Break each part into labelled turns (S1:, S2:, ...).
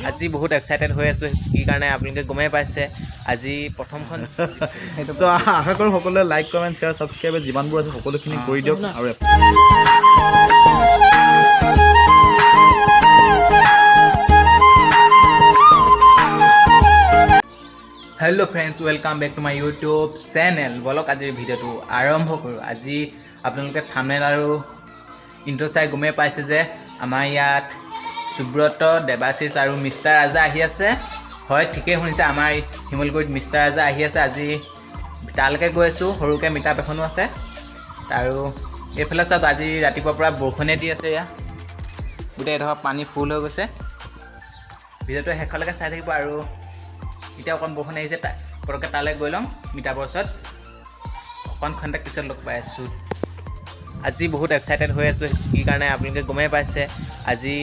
S1: আজি বহুত এক্সাইটেড হৈ আছোঁ কি কাৰণে আপোনালোকে গমেই পাইছে আজি প্ৰথমখন
S2: তো আশা কৰোঁ সকলোৱে লাইক কমেণ্ট শ্বেয়াৰ ছাবস্ক্ৰাইব যিমানবোৰ আছে সকলোখিনি কৰি দিয়ক আৰু
S1: hello' friends welcome back to my YouTube channel বলক আজিৰ ভিডিঅ'টো আৰম্ভ কৰোঁ আজি আপোনালোকে থাম্বনেইল আৰু ইণ্ট্ৰ' চাই গমেই পাইছে যে আমাৰ ইয়াত সুব্ৰত দেৱাশিষ আৰু মিষ্টাৰ ৰাজা আহি আছে হয় ঠিকেই শুনিছে আমাৰ শিমলগুৰিত মিষ্টাৰ ৰাজা আহি আছে আজি তালৈকে গৈ আছোঁ সৰুকৈ মিটাপ এখনো আছে আৰু এইফালে চাওক আজি ৰাতিপুৱাৰ পৰা বৰষুণে দি আছে এয়া গোটেই এডোখৰ পানী ফুল হৈ গৈছে ভিডিঅ'টো শেষলৈকে চাই থাকিব আৰু এতিয়া অকণ বৰষুণ আহিছে পটককৈ তালৈ গৈ ল'ম মিটাপৰ ওচৰত অকণ খন্তেক পিছত লগ পাই আছোঁ আজি বহুত এক্সাইটেড হৈ আছোঁ কি কাৰণে আপোনালোকে গমেই পাইছে আজি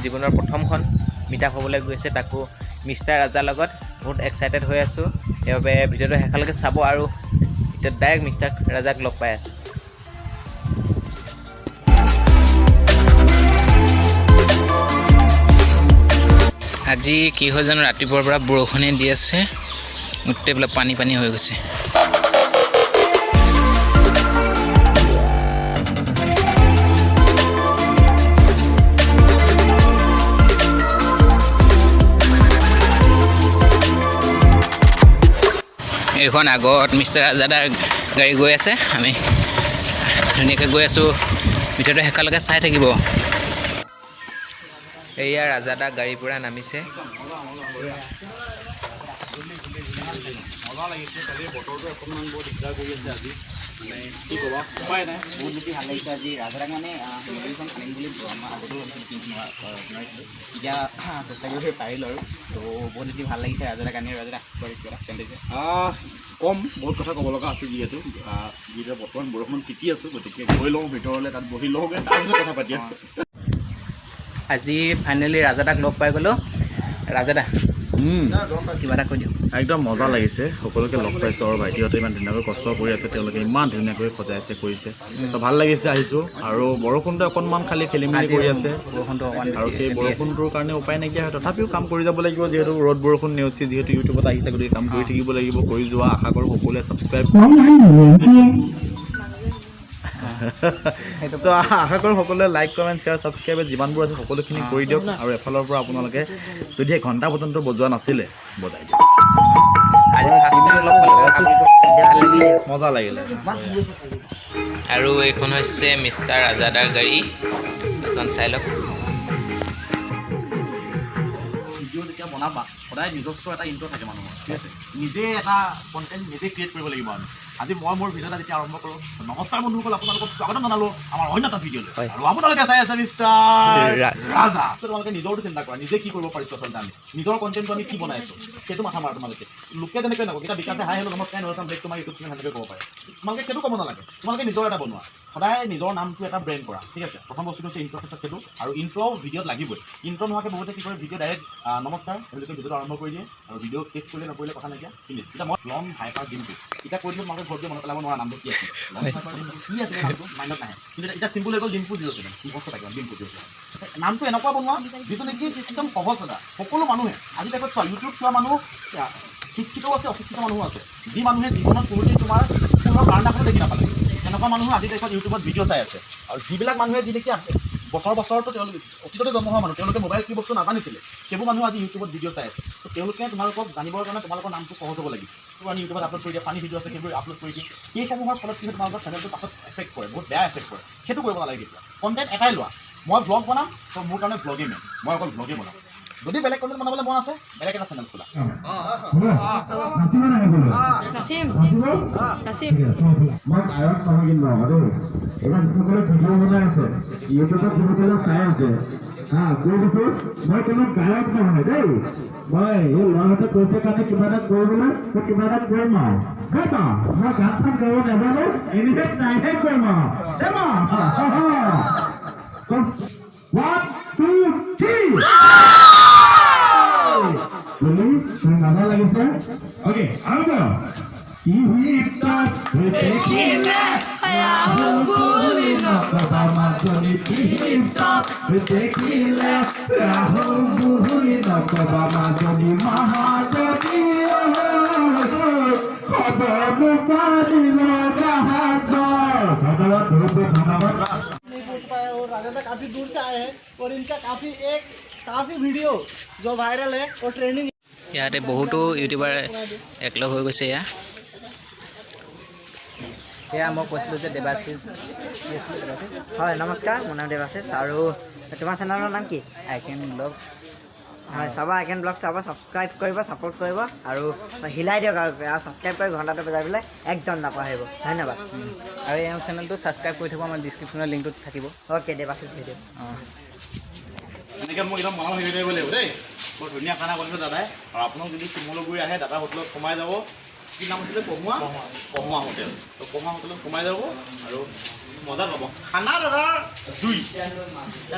S1: জীৱনৰ প্ৰথমখন মিটাপ হ'বলৈ গৈছে তাকো মিষ্টাৰ ৰাজাৰ লগত বহুত এক্সাইটেড হৈ আছোঁ সেইবাবে ভিডিঅ'টো শেষলৈকে চাব আৰু এতিয়া ডাইৰেক্ট মিষ্টাৰ ৰাজাক লগ পাই আছোঁ আজি কি হয় জানো ৰাতিপুৱাৰ পৰা বৰষুণে দি আছে গোটেই বোলে পানী হৈ গৈছে এইখন আগত মিষ্টাৰ ৰাজাদাৰ গাড়ী গৈ আছে আমি ধুনীয়াকৈ গৈ আছোঁ ভিডিঅ'টো শেষলৈকে চাই থাকিব এয়া ৰাজাদা গাড়ীৰ পৰা নামিছে
S2: কম বহুত কথা ক'ব লগা আছে যিহেতু বৰ্তমান বৰষুণ তিতি আছোঁ গতিকে গৈ লওঁ ভিতৰলৈ তাত বহি লওঁগৈ তাৰপিছত কথা পাতি আছোঁ
S1: আজি ফাইনেলি ৰাজাদাক লগ পাই গ'লোঁ ৰাজাদা কিবা এটা কৈ দিওঁ
S2: একদম মজা লাগিছে সকলোকে লগ পাইছোঁ আৰু ভাইটিহঁতে ইমান ধুনীয়াকৈ কষ্ট কৰি আছে তেওঁলোকে ইমান ধুনীয়াকৈ সজাইছে কৰিছে তো ভাল লাগিছে আহিছোঁ আৰু বৰষুণটো অকণমান খালি খেলি মেলি কৰি আছে
S1: বৰষুণটো অকণমান
S2: আৰু সেই বৰষুণটোৰ কাৰণে উপায় নাইকিয়া হয় তথাপিও কাম কৰি যাব লাগিব যিহেতু ৰ'দ বৰষুণ নেওচি যিহেতু ইউটিউবত আহিছে গতিকে কাম কৰি থাকিব লাগিব কৰি যোৱা আশা কৰোঁ সকলোৱে ছাবস্ক্ৰাইব তো আশা কৰোঁ সকলোৱে লাইক কমেণ্ট শ্বেয়াৰ ছাবস্ক্ৰাইব যিমানবোৰ আছে সকলোখিনি কৰি দিয়ক আৰু এফালৰ পৰা আপোনালোকে যদি ঘণ্টা পৰ্যন্ত বজোৱা নাছিলে বজাই দিয়ক মজা লাগিলে
S1: আৰু এইখন হৈছে মিষ্টাৰ ৰাজাদাৰ গাড়ী এখন চাই লওক
S2: ভিডিঅ' যেতিয়া বনাবা সদায় নিজস্ব এটা ইণ্ট্ৰ' থাকে মানুহৰ ঠিক আছে নিজে এটা কণ্টেণ্ট নিজে ক্ৰিয়েট কৰিব লাগিব আমি আজি মই মোৰ ভিডিঅ' এটা যেতিয়া আৰম্ভ কৰোঁ নমস্কাৰ বন্ধুসকল আপোনালোকক স্বাগতম জনালোঁ আমাৰ অন্য এটা ভিডিঅ'লৈ আৰু আপোনালোকে চাই আছে মিষ্টাৰ ৰাজা তোমালোকে নিজৰটো চিন্তা কৰা নিজে কি কৰিব পাৰিছোঁ আচলতে আমি নিজৰ কণ্টেণ্টটো আমি কি বনাইছোঁ সেইটো মাথা মাৰা তোমালোকে লোকে যেনেকৈ নকওঁ এতিয়া বিকাশে হাই হেল্ল' নমস্কাৰ নতুন ব্লেক তোমাৰ ইউটিউব চেনেল সেনেকৈ ক'ব পাৰে তোমালোকে সেইটো ক'ব নালাগে তোমালোকে নিজৰ এটা বনোৱা সদায় নিজৰ নামটো এটা ব্ৰেণ্ড কৰা ঠিক আছে প্ৰথম বস্তুটো হৈছে ইণ্ট্ৰ' ক্ষেত্ৰত সেইটো আৰু ইণ্ট্ৰ' ভিডিঅ'ত লাগিবই ইণ্ট্ৰ' নোহোৱাকৈ বহুতে কি কৰে ভিডিঅ' ডাইৰেক্ট নমস্কাৰ তেওঁলোকে ভিডিঅ'টো আৰম্ভ কৰি দিয়ে আৰু ভিডিঅ' শেষ কৰিলে নকৰিলে কথা নাইকিয়া ফিনিছ এতিয়া মই লং হাইপাৰ দিনটো এতিয়া কৈ দিলোঁ তোমালোকে ঘৰটো মনত পেলাব নোৱাৰা নামটো কি আছে লং হাইপাৰ দিনটো কি আছে নামটো মাইণ্ডত নাহে কিন্তু এতিয়া চিম্পুল হৈ গ'ল ডিম্পু 07 কি বস্তু থাকে ডিম্পু 07 নামটো এনেকুৱা বনোৱা যিটো নেকি একদম সহজ এটা সকলো মানুহে আজি দেখত চোৱা ইউটিউব চোৱা মানুহ শিক্ষিতও আছে অশিক্ষিত মানুহো আছে যি মানুহে জীৱনত কোনোদিন তোমাৰ কোনো কাৰণাখনো দেখি নাপালে এনেকুৱা মানুহ আজি দেখত ইউটিউবত ভিডিঅ' চাই আছে আৰু যিবিলাক মানুহে যি দেখি বছৰতো তেওঁলোকে অতীততে জন্ম হোৱা মানুহ তেওঁলোকে মোবাইল কি বস্তু নাজানিছিলে সেইবোৰ মানুহ আজি ইউটিউবত ভিডিঅ' চাই আছে তো তেওঁলোকে তোমালোকক জানিবৰ কাৰণে তোমালোকৰ নামটো সহজ হ'ব লাগিব তুমি ইউটিউবত আপলোড কৰি দিয়া ফানি ভিডিঅ' আছে সেইবোৰ আপলোড কৰি দিয়ে সেইসমূহৰ ফলত কি হয় তোমালোকৰ চেনেলটো পাছত এফেক্ট কৰে বহুত বেয়া এফেক্ট কৰে সেইটো কৰিব নালাগে কেতিয়া কণ্টেণ্ট এটাই লোৱা মই ব্লগ বনাম তো মোৰ কাৰণে ব্লগেই মেইন মই অকল ব্লগেই বনাম যদি বেলেগ কণ্টেণ্ট বনাবলৈ মন আছে বেলেগ এটা চেনেল খোলা কৈ দিছোঁ মই কোনো গায়ক নহয় দেই মই এই ল'ৰাহঁতে কৈছে কাৰণে কিবা এটা কৰিবলৈ মই কিবা এটা কৰিম আৰু মই গান চান গাব নাজানো এনিৱে নাইহে কৰিম আৰু 1 2 3 মজা লাগিছে অ'কে আৰু কি
S3: নকবা মাজনী বিহিতা দেখিলে ৰাহুল বুহি নকবা মাজনী মহাজনী খবৰ পাৰিল জাহাজৰ ধন্যবাদ।
S4: नहीं पहुंच पाए और राजा काफ़ी दूर से आए हैं और इनका काफ़ी वीडियो जो वायरल है और ट्रेंडिंग
S1: ইয়াতে বহুতো ইউটিউবাৰ একলগ হৈ গৈছে এয়া মই কৈছিলোঁ যে দেৱাশিষ
S5: হয় নমস্কাৰ মোৰ নাম দেৱাশিষ আৰু তোমাৰ চেনেলৰ নাম কি
S1: আই কেন ব্লগছ
S5: হয় চাব আই কেন ব্লগ চাব ছাবস্ক্ৰাইব কৰিব ছাপোৰ্ট কৰিব আৰু হিলাই দিয়ক আৰু ছাবস্ক্ৰাইব কৰি ঘণ্টাটো বজাই পেলাই একদম নাপাহৰিব ধন্যবাদ
S1: আৰু এই চেনেলটো ছাবস্ক্ৰাইব কৰি থ'ব আমাৰ ডিছক্ৰিপশ্যনৰ লিংকটোত থাকিব
S5: অ'কে দেৱাশিষ ভিডিঅ'
S1: অঁ
S2: এনেকৈ মোক একদম মনত হেৰি কৰিব লাগিব দেই বৰ ধুনীয়া খানা বনাইছে দাদাই আৰু আপোনাক যদি শিমলুগুৰি আহে দাদা হোটেলত সোমাই যাব কি নাম আছিলে কমুৱা হোটেল তো কমুৱা হোটেলত সোমাই যাব আৰু মজা পাব খানা দাদাৰ দুই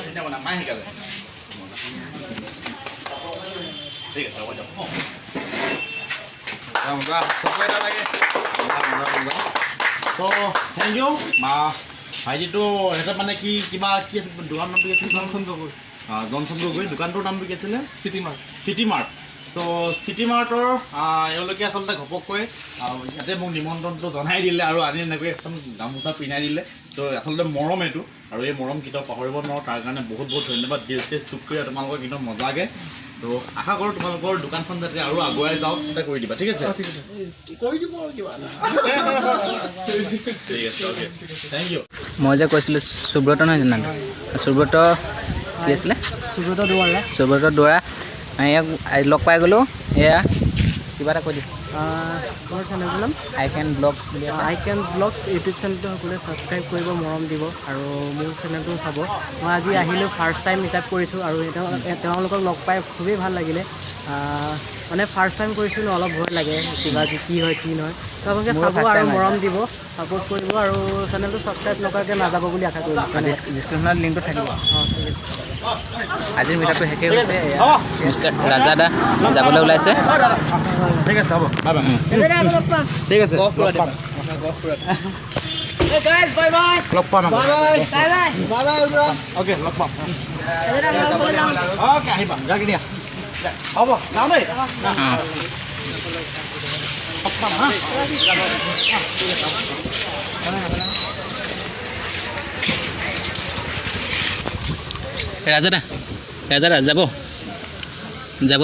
S2: ধুনীয়া বনাই মায়ে শিকালে ঠিক আছে হ'ব দিয়ক তো থেংক ইউ ভাইটিটো হিচাপ মানে কি কিবা কি আছিল দোকানৰ নামটো কি আছিল জনচন গগৈ দোকানটোৰ নামটো কি আছিলে চিটি মাৰ্ট চ' চিটি মাৰ্টৰ এওঁলোকে আচলতে ঘপককৈ ইয়াতে মোক নিমন্ত্ৰণটো জনাই দিলে আৰু আনি এনেকৈ এখন গামোচা পিন্ধাই দিলে চ' আচলতে মৰম এইটো আৰু এই মৰম কেতিয়াও পাহৰিব নোৱাৰোঁ তাৰ কাৰণে বহুত বহুত ধন্যবাদ দিছে চুক্ৰিয়া তোমালোকৰ একদম মজাকৈ তো আশা কৰোঁ তোমালোকৰ দোকানখন যাতে আৰু আগুৱাই যাওক চিন্তা কৰি দিবা ঠিক আছে কৰি দিব আৰু কিবা ঠিক আছে অ'কে থেংক ইউ
S1: মই যে কৈছিলোঁ সুব্ৰত নহয় জানো সুব্ৰত কি আছিলে সুব্ৰত দুৱৰা ইয়াক লগ পাই গ'লোঁ এয়া কিবা এটা কৈ দিম
S5: মোৰ চেনেলটোৰ নাম
S1: আই কেন ব্লগছ বুলি আছে
S5: আই কেন ব্লগছ ইউটিউব চেনেলটো সকলোৱে ছাবস্ক্ৰাইব কৰিব মৰম দিব আৰু মোৰ চেনেলটো চাব মই আজি আহিলোঁ ফাৰ্ষ্ট টাইম মিটআপ কৰিছোঁ আৰু তেওঁলোকক লগ পাই খুবেই ভাল লাগিলে মানে ফাৰ্ষ্ট টাইম কৰিছোঁ ন অলপ ভয় লাগে কিবা কি হয় কি নহয় তেওঁলোকে চাব আৰু মৰম দিব ছাপোৰ্ট কৰিব আৰু চেনেলটো ছাবস্ক্ৰাইব নকৰাকৈ নাযাব বুলি আশা কৰিছোঁ
S1: ডিছক্ৰিপশ্যনত লিংকটো থাকিব
S5: অঁ ঠিক আছে
S1: আজিৰ মিটাৰটো শেষেই হৈছে মিষ্টাৰ ৰাজা দা যাবলৈ ওলাইছে
S2: ঠিক আছে হ'ব বাই বাই ঠিক আছে লগ পাম
S4: बाय बाय
S2: অ'কে লগ পাম অ'কে আহিবা যাকে দিয়া হ'ব যাওঁ দেই লগ পাম হা
S1: ৰাজা দা যাব